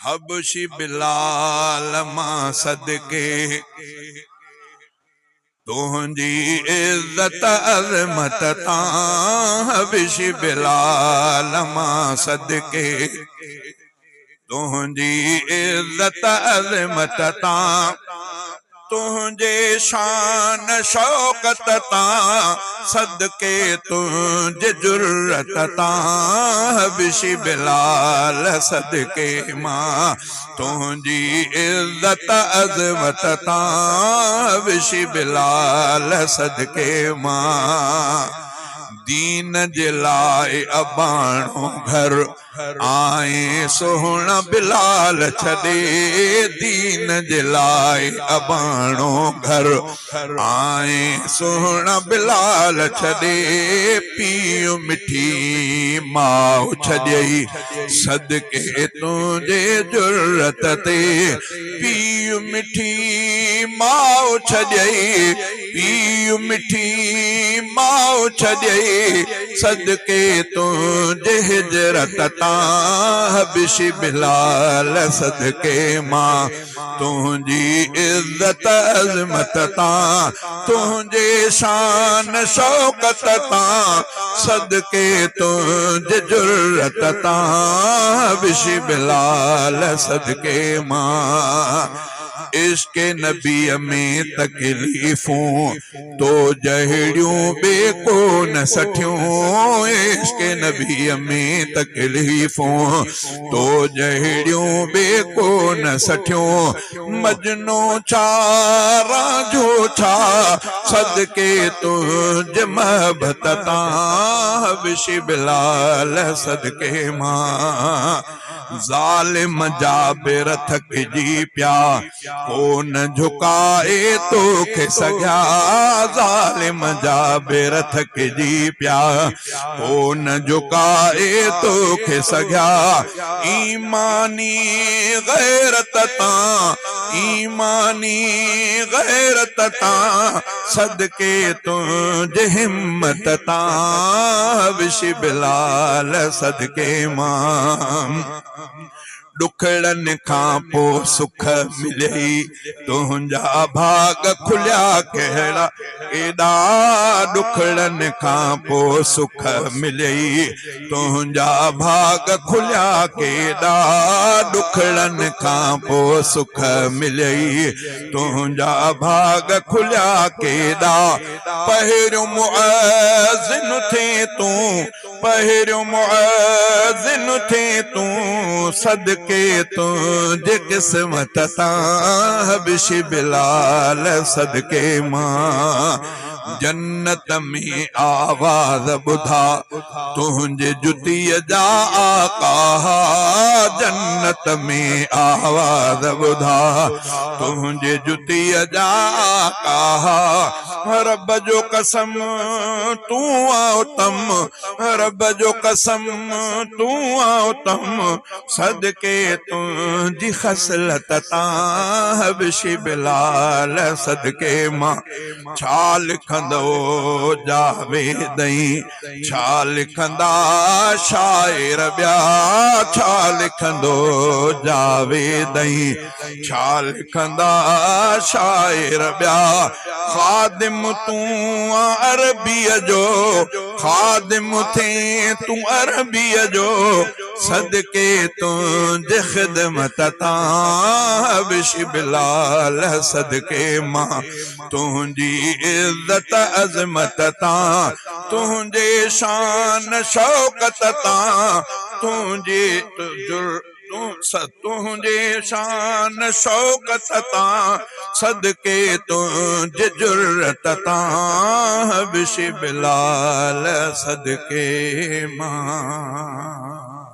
हबशी बिलाल मां सदके तुझी इज्जत अज़मत तां हबशी बिलाल मां सदके तुझी इज्जत अज़मत तां तुझे शान शौकत तां सदके तुझे जुर्रत तां हबशी बिलाल सदके मां तुझी इज्जत अज़मत तां हबशी बिलाल सदके मां दीन जलाए अबाणो घर आए सोहना बिलाल छदे दीन जलाए अबाणो घर आए सोहना बिलाल छदे पीउ मिठी माउ छॾई सदके तुझे जुर्रत ते पीउ मिठी माउ छॾई पीउ मिठी माउ छॾई सदके तुझे हिजरत तां हबशी बिलाल सदके मां तुझी इज्जत अज़मत तां तुझे शान शौकत तां सदके तुझे जुर्रत तां हबशी बिलाल सदके मां इश्क़ नबी में तकलीफ़ूं तो जहिड़ियूं बे को न सठियूं इश्क़ नबी में तकलीफ़ूं तो जहिड़ियूं बे को न सठियूं मजनू चारा जो छा सदके तुझ महबत तां हबशी बिलाल सदके मां ज़ालिम जा बिरथ जी प्या कोन झुकाए तोखे सघिया ज़ालिम जा बिरथ जी प्या कोन झुकाए तोखे सघिया ईमानी गैरत तां ईमानी गैरत तां सदके तुझे हिम्मत तां हबशी बिलाल सदके मां दुखड़न खां पो सुख मिलई तुझा भाग खुलिया कहिड़ा केॾा दुखड़न खां पो सुख मिलई तुझा भाग खुलिया केॾा दुखड़न खां पो सुख मिलई तुझा भाग खुलिया केॾा पहिरियों मुअज़्ज़िन थे तूं पहिरियों मुअज़्ज़िन थे तूं सदके तुझे क़िस्मत तां हबशी बिलाल सदके मां जन्नत में आवाज़ ॿुधा तुझे जुतीअ जा आका जन्नत में आवाज़ ॿुधा तुझे जुतीअ जा आका रब जो कसम तूं आओ तम रब जो कसम तूं आओ तम सदके तुझी खसलत तां हबशी बिलाल सदके मां छा लिखंदो जावेदई छा लिखंदा शाइर ॿिया छा लिखंदो जावेदई छा लिखंदा शाइर ॿिया ख़ादिम तूं अरबीअ जो ख़ादिम थे तूं अरबीअ जो सदके तुझे ख़िदमत तां हबशी बिलाल सदके मां तुझी इज्जत अज़मत तां तुझे शान शौकत तां तुझे तुझे शान शौकत तां सदके तुझे जुर्रत तां हबशी बिलाल सदके मां।